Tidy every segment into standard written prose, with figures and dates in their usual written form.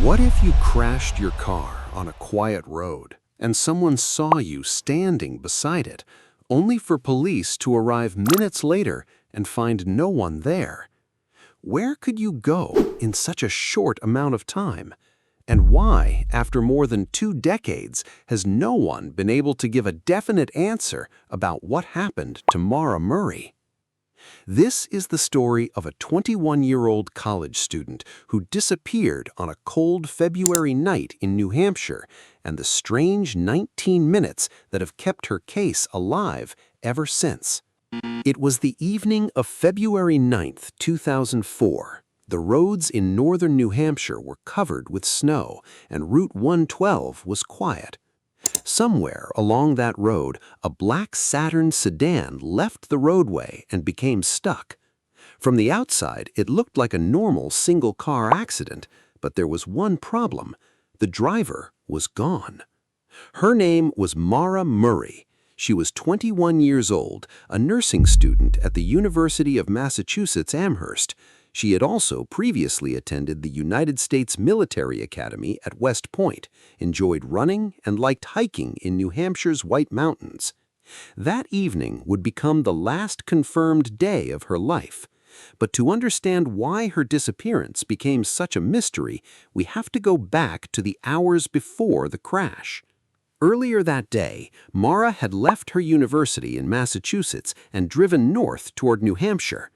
What if you crashed your car on a quiet road and someone saw you standing beside it, only for police to arrive minutes later and find no one there? Where could you go in such a short amount of time? And why, after more than 2 decades, has no one been able to give a definite answer about what happened to Maura Murray? This is the story of a 21-year-old college student who disappeared on a cold February night in New Hampshire, and the strange 19 minutes that have kept her case alive ever since. It was the evening of February 9th, 2004. The roads in northern New Hampshire were covered with snow, and Route 112 was quiet. Somewhere along that road, a black Saturn sedan left the roadway and became stuck. From the outside, it looked like a normal single-car accident, but there was one problem. The driver was gone. Her name was Maura Murray. She was 21 years old, a nursing student at the University of Massachusetts Amherst. She had also previously attended the United States Military Academy at West Point, enjoyed running, and liked hiking in New Hampshire's White Mountains. That evening would become the last confirmed day of her life. But to understand why her disappearance became such a mystery, we have to go back to the hours before the crash. Earlier that day, Maura had left her university in Massachusetts and driven north toward New Hampshire.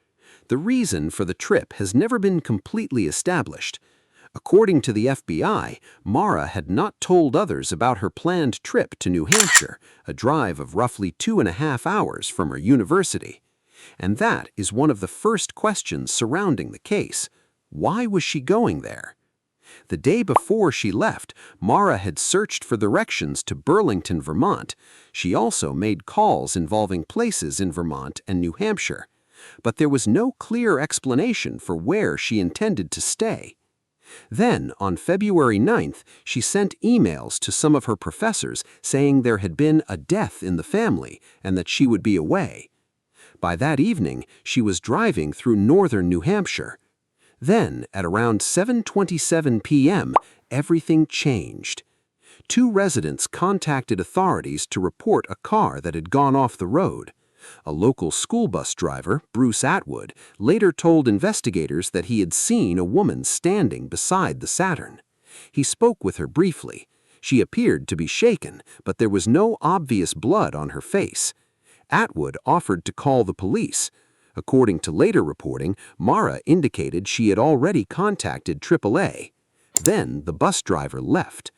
The reason for the trip has never been completely established. According to the FBI, Maura had not told others about her planned trip to New Hampshire, a drive of roughly 2.5 hours from her university. And that is one of the first questions surrounding the case. Why was she going there? The day before she left, Maura had searched for directions to Burlington, Vermont. She also made calls involving places in Vermont and New Hampshire. But there was no clear explanation for where she intended to stay. Then, on February 9th, she sent emails to some of her professors saying there had been a death in the family and that she would be away. By that evening, she was driving through northern New Hampshire. Then, at around 7:27 p.m., everything changed. 2 residents contacted authorities to report a car that had gone off the road. A local school bus driver, Bruce Atwood, later told investigators that he had seen a woman standing beside the Saturn. He spoke with her briefly. She appeared to be shaken, but there was no obvious blood on her face. Atwood offered to call the police. According to later reporting, Maura indicated she had already contacted AAA. Then the bus driver left.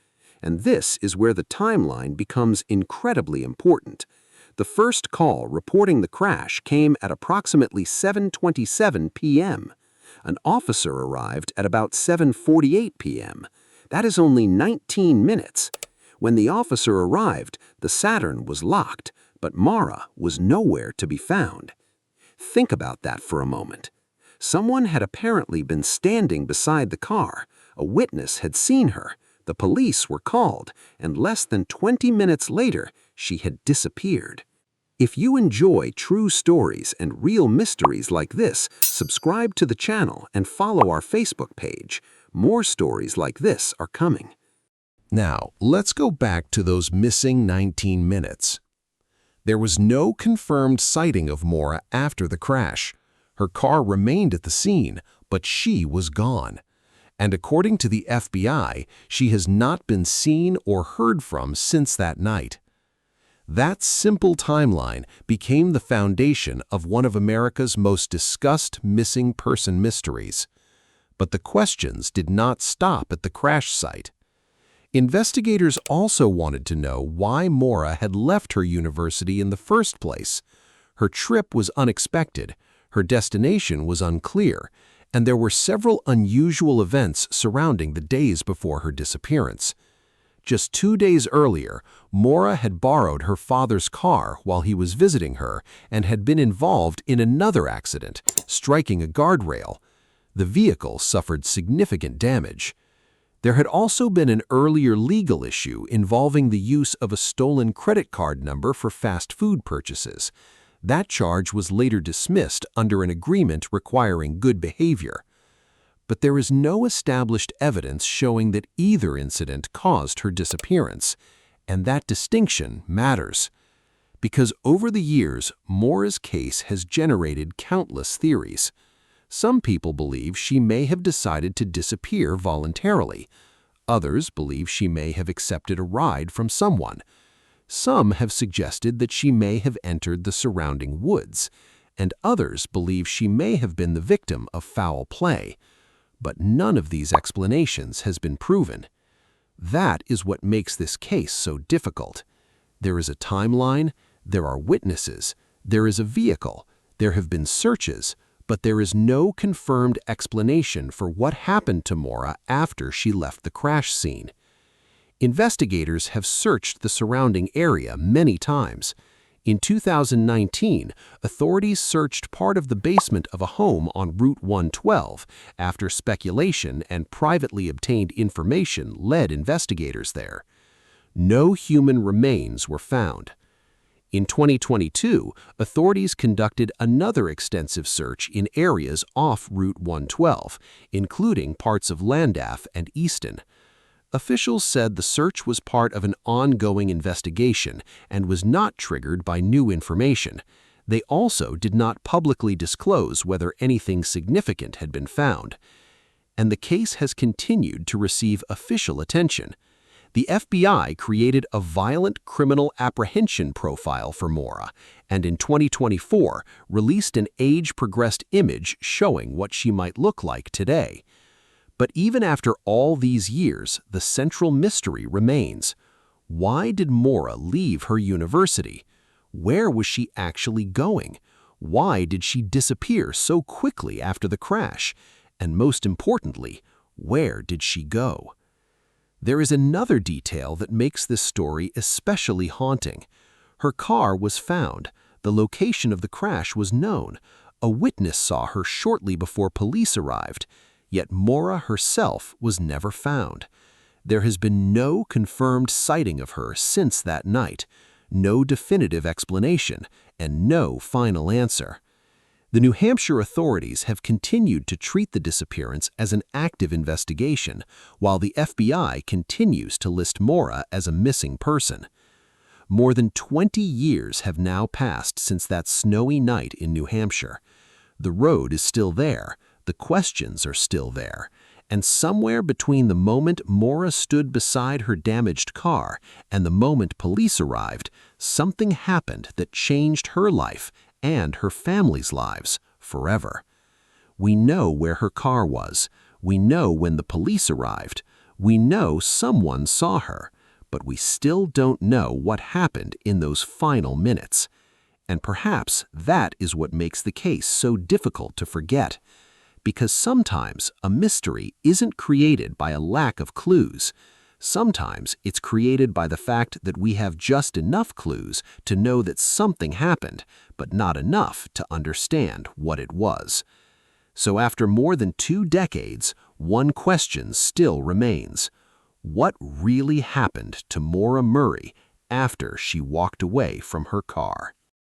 And this is where the timeline becomes incredibly important. The first call reporting the crash came at approximately 7:27 p.m. An officer arrived at about 7:48 p.m. That is only 19 minutes. When the officer arrived, the Saturn was locked, but Maura was nowhere to be found. Think about that for a moment. Someone had apparently been standing beside the car. A witness had seen her. The police were called, and less than 20 minutes later, she had disappeared. If you enjoy true stories and real mysteries like this, subscribe to the channel and follow our Facebook page. More stories like this are coming. Now, let's go back to those missing 19 minutes. There was no confirmed sighting of Maura after the crash. Her car remained at the scene, but she was gone. And according to the FBI, she has not been seen or heard from since that night. That simple timeline became the foundation of one of America's most discussed missing person mysteries. But the questions did not stop at the crash site. Investigators also wanted to know why Maura had left her university in the first place. Her trip was unexpected, her destination was unclear, and there were several unusual events surrounding the days before her disappearance. Just 2 days earlier, Maura had borrowed her father's car while he was visiting her and had been involved in another accident, striking a guardrail. The vehicle suffered significant damage. There had also been an earlier legal issue involving the use of a stolen credit card number for fast food purchases. That charge was later dismissed under an agreement requiring good behavior. but there is no established evidence showing that either incident caused her disappearance, and that distinction matters. Because over the years, Maura's case has generated countless theories. Some people believe she may have decided to disappear voluntarily. Others believe she may have accepted a ride from someone. Some have suggested that she may have entered the surrounding woods, and others believe she may have been the victim of foul play. But none of these explanations has been proven. That is what makes this case so difficult. There is a timeline, there are witnesses, there is a vehicle, there have been searches, but there is no confirmed explanation for what happened to Maura after she left the crash scene. Investigators have searched the surrounding area many times. In 2019, authorities searched part of the basement of a home on Route 112 after speculation and privately obtained information led investigators there. No human remains were found. In 2022, authorities conducted another extensive search in areas off Route 112, including parts of Llandaff and Easton. Officials said the search was part of an ongoing investigation and was not triggered by new information. They also did not publicly disclose whether anything significant had been found. And the case has continued to receive official attention. The FBI created a violent criminal apprehension profile for Maura, and in 2024 released an age-progressed image showing what she might look like today. But even after all these years, the central mystery remains. Why did Maura leave her university? Where was she actually going? Why did she disappear so quickly after the crash? And most importantly, where did she go? There is another detail that makes this story especially haunting. Her car was found. The location of the crash was known. A witness saw her shortly before police arrived. Yet Maura herself was never found. There has been no confirmed sighting of her since that night, no definitive explanation, and no final answer. The New Hampshire authorities have continued to treat the disappearance as an active investigation, while the FBI continues to list Maura as a missing person. More than 20 years have now passed since that snowy night in New Hampshire. The road is still there, the questions are still there, and somewhere between the moment Maura stood beside her damaged car and the moment police arrived, something happened that changed her life and her family's lives forever. We know where her car was. We know when the police arrived. We know someone saw her, but we still don't know what happened in those final minutes. And perhaps that is what makes the case so difficult to forget. Because sometimes a mystery isn't created by a lack of clues. Sometimes it's created by the fact that we have just enough clues to know that something happened, but not enough to understand what it was. So after more than 2 decades, one question still remains. What really happened to Maura Murray after she walked away from her car?